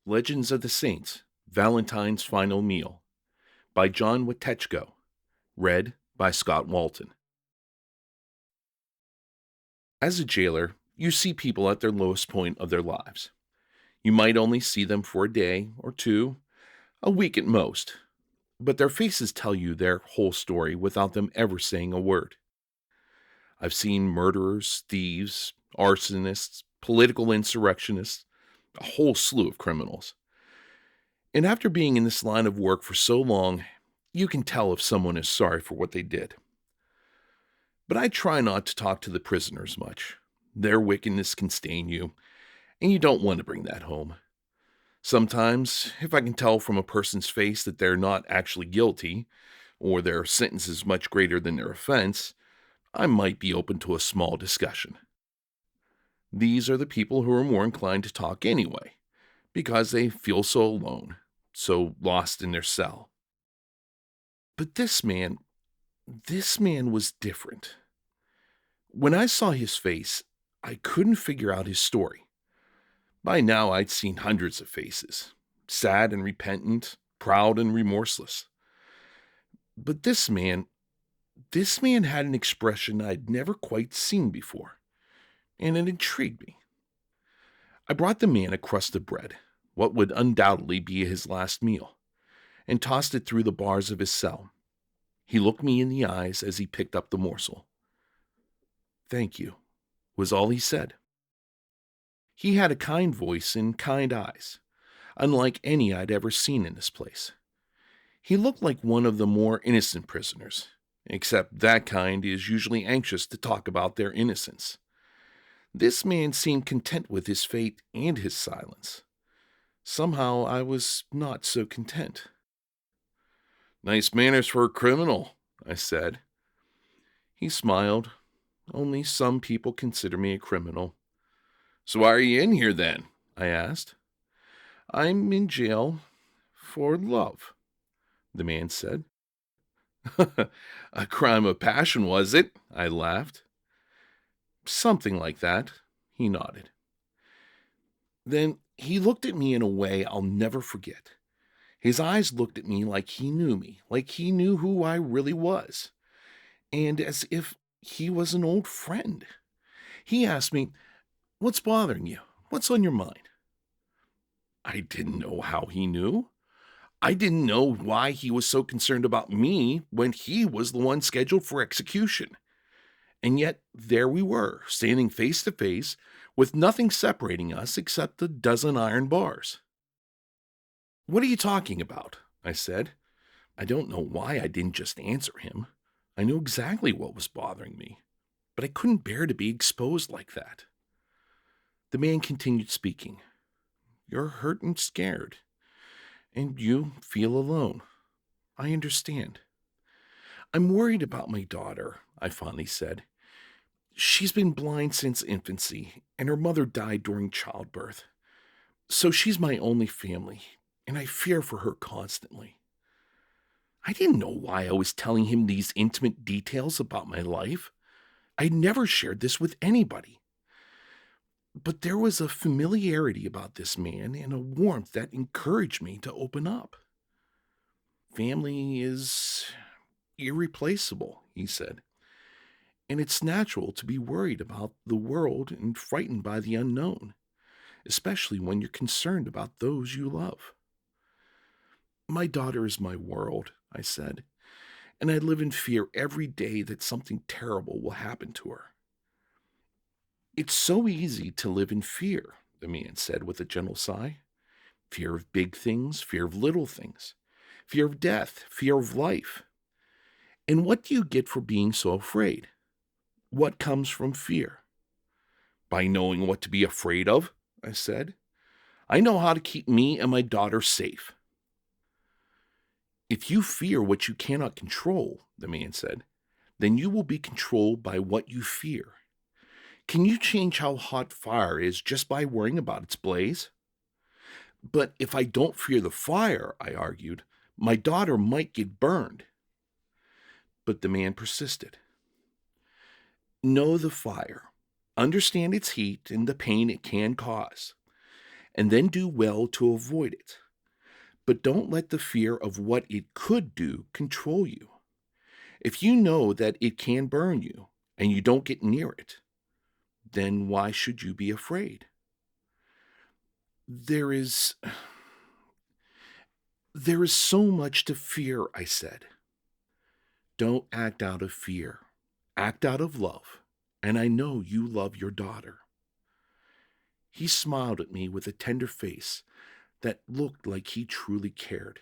Legends of the Saints, Valentine's Final Meal by John Wojtechko, read by Scott Walton. As a jailer, you see people at their lowest point of their lives. You might only see them for a day or two, a week at most, but their faces tell you their whole story without them ever saying a word. I've seen murderers, thieves, arsonists, political insurrectionists, a whole slew of criminals. And after being in this line of work for so long, you can tell if someone is sorry for what they did. But I try not to talk to the prisoners much. Their wickedness can stain you, and you don't want to bring that home. Sometimes, if I can tell from a person's face that they're not actually guilty, or their sentence is much greater than their offense, I might be open to a small discussion. These are the people who are more inclined to talk anyway, because they feel so alone, so lost in their cell. But this man was different. When I saw his face, I couldn't figure out his story. By now, I'd seen hundreds of faces, sad and repentant, proud and remorseless. But this man had an expression I'd never quite seen before, and it intrigued me. I brought the man a crust of bread, what would undoubtedly be his last meal, and tossed it through the bars of his cell. He looked me in the eyes as he picked up the morsel. "Thank you," was all he said. He had a kind voice and kind eyes, unlike any I'd ever seen in this place. He looked like one of the more innocent prisoners, except that kind is usually anxious to talk about their innocence. This man seemed content with his fate and his silence. Somehow I was not so content. "Nice manners for a criminal," I said. He smiled. "Only some people consider me a criminal." "So why are you in here then?" I asked. "I'm in jail for love," the man said. "A crime of passion, was it?" I laughed. "Something like that," he nodded. Then he looked at me in a way I'll never forget. His eyes looked at me, like he knew who I really was, and as if he was an old friend. He asked me, "What's bothering you? What's on your mind?" I didn't know how he knew. I didn't know why he was so concerned about me when he was the one scheduled for execution. And yet, there we were, standing face to face, with nothing separating us except a dozen iron bars. "What are you talking about?" I said. I don't know why I didn't just answer him. I knew exactly what was bothering me, but I couldn't bear to be exposed like that. The man continued speaking. "You're hurt and scared, and you feel alone. I understand. I'm worried about my daughter," I finally said. "She's been blind since infancy, and her mother died during childbirth. So she's my only family, and I fear for her constantly." I didn't know why I was telling him these intimate details about my life. I'd never shared this with anybody. But there was a familiarity about this man and a warmth that encouraged me to open up. "Family is irreplaceable," he said, "and it's natural to be worried about the world and frightened by the unknown, especially when you're concerned about those you love." "My daughter is my world," I said, "and I live in fear every day that something terrible will happen to her." "It's so easy to live in fear," the man said with a gentle sigh. "Fear of big things, fear of little things, fear of death, fear of life. And what do you get for being so afraid? What comes from fear?" "By knowing what to be afraid of," I said. "I know how to keep me and my daughter safe." "If you fear what you cannot control," the man said, "then you will be controlled by what you fear. Can you change how hot fire is just by worrying about its blaze?" "But if I don't fear the fire," I argued, "my daughter might get burned." But the man persisted. "Know the fire. Understand its heat and the pain it can cause. and then do well to avoid it. But don't let the fear of what it could do control you. If you know that it can burn you and you don't get near it, then why should you be afraid? There is there is so much to fear, I said. Don't act out of fear. Act out of love. And I know you love your daughter. He smiled at me with a tender face that looked like he truly cared.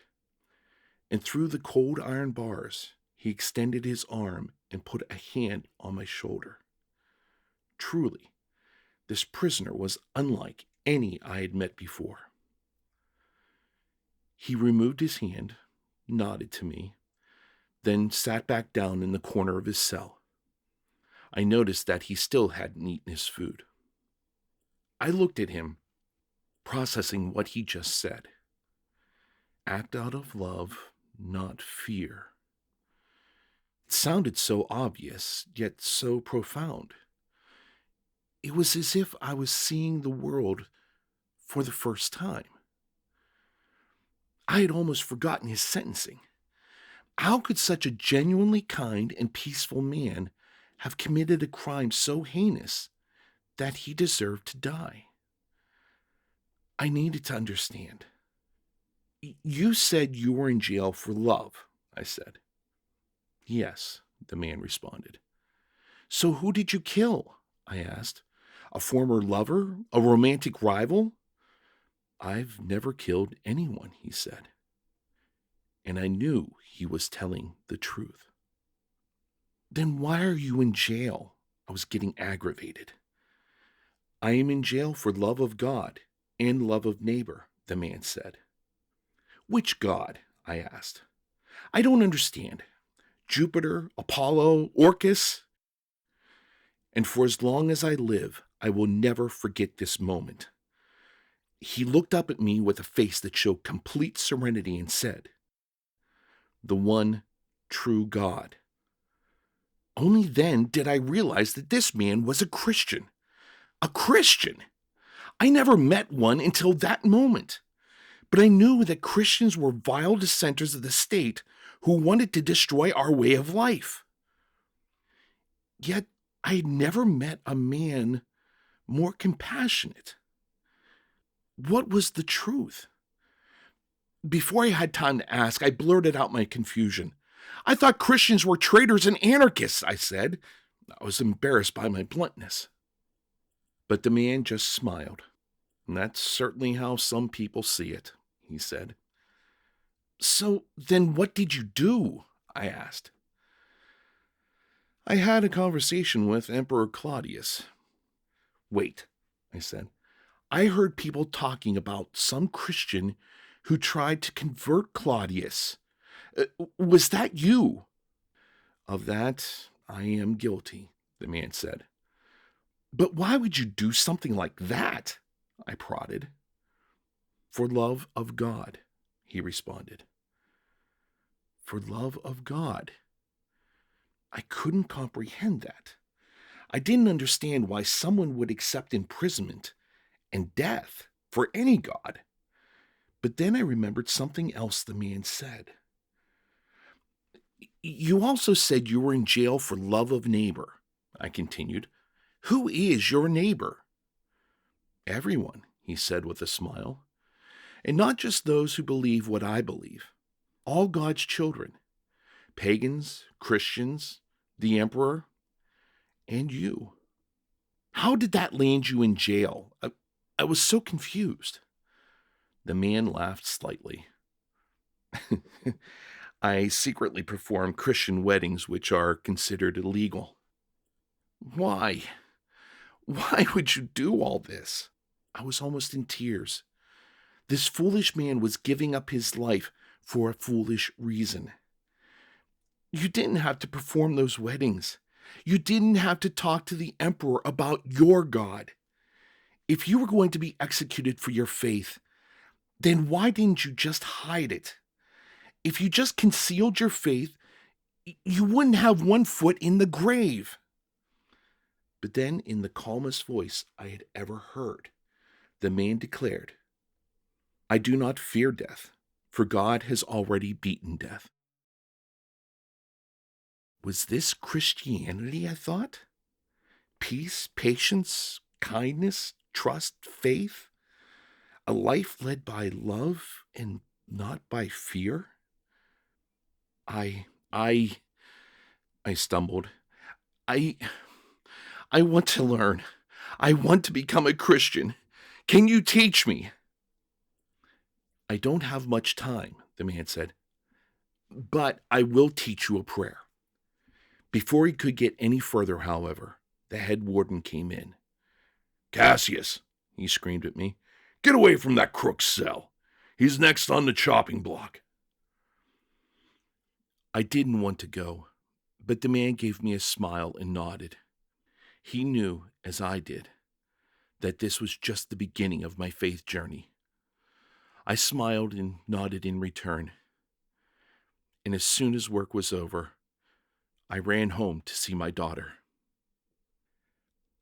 And through the cold iron bars, he extended his arm and put a hand on my shoulder. Truly, this prisoner was unlike any I had met before. He removed his hand, nodded to me, then sat back down in the corner of his cell. I noticed that he still hadn't eaten his food. I looked at him, processing what he just said. Act out of love, not fear. It sounded so obvious, yet so profound. It was as if I was seeing the world for the first time. I had almost forgotten his sentencing. How could such a genuinely kind and peaceful man have committed a crime so heinous that he deserved to die? I needed to understand. You said you were in jail for love, I said. Yes, the man responded. So who did you kill? I asked. A former lover? A romantic rival? I've never killed anyone, he said. And I knew he was telling the truth. Then why are you in jail? I was getting aggravated. I am in jail for love of God and love of neighbor, the man said. Which God? I asked. I don't understand. Jupiter, Apollo, Orcus? And for as long as I live, I will never forget this moment. He looked up at me with a face that showed complete serenity and said, the one true God. Only then did I realize that this man was a Christian. A Christian! I never met one until that moment. But I knew that Christians were vile dissenters of the state who wanted to destroy our way of life. Yet I had never met a man more compassionate. What was the truth? Before I had time to ask, I blurted out my confusion. I thought Christians were traitors and anarchists, I said. I was embarrassed by my bluntness. But the man just smiled. And that's certainly how some people see it, he said. So then what did you do? I asked. I had a conversation with Emperor Claudius. Wait, I said. I heard people talking about some Christian who tried to convert Claudius. Was that you? Of that, I am guilty, the man said. But why would you do something like that? I prodded. For love of God, he responded. For love of God. I couldn't comprehend that. I didn't understand why someone would accept imprisonment and death for any God. But then I remembered something else the man said. You also said you were in jail for love of neighbor, I continued. Who is your neighbor? Everyone, he said with a smile. And not just those who believe what I believe. All God's children. Pagans, Christians, the emperor, and you. How did that land you in jail? I was so confused. The man laughed slightly. I secretly perform Christian weddings which are considered illegal. Why? Why would you do all this? I was almost in tears. This foolish man was giving up his life for a foolish reason. You didn't have to perform those weddings. You didn't have to talk to the emperor about your God. If you were going to be executed for your faith, then why didn't you just hide it? If you just concealed your faith, you wouldn't have one foot in the grave. But then, in the calmest voice I had ever heard, the man declared, I do not fear death, for God has already beaten death. Was this Christianity, I thought? Peace, patience, kindness, trust, faith? A life led by love and not by fear? I, I, I stumbled. I, I want to learn. I want to become a Christian. Can you teach me? I don't have much time, the man said, but I will teach you a prayer. Before he could get any further, however, the head warden came in. Cassius, he screamed at me, get away from that crook's cell. He's next on the chopping block. I didn't want to go, but the man gave me a smile and nodded. He knew, as I did, that this was just the beginning of my faith journey. I smiled and nodded in return, and as soon as work was over, I ran home to see my daughter.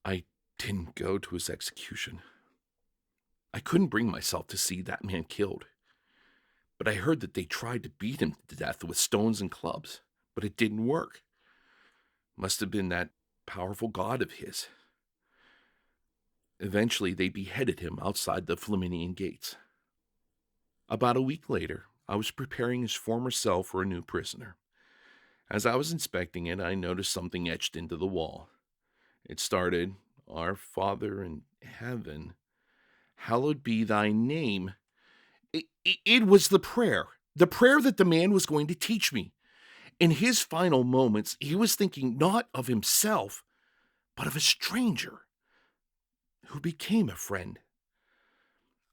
I didn't go to his execution. I couldn't bring myself to see that man killed, but I heard that they tried to beat him to death with stones and clubs, but it didn't work. Must have been that powerful God of his. Eventually, they beheaded him outside the Flaminian gates. About a week later, I was preparing his former cell for a new prisoner. As I was inspecting it, I noticed something etched into the wall. It started, Our Father in heaven, hallowed be thy name. It was the prayer that the man was going to teach me. In his final moments, he was thinking not of himself, but of a stranger who became a friend.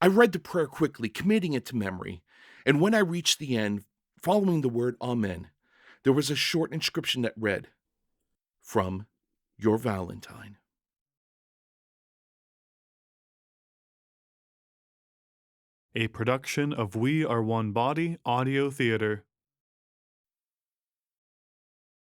I read the prayer quickly, committing it to memory, and when I reached the end, following the word Amen, there was a short inscription that read, From your Valentine. A production of We Are One Body Audio Theater.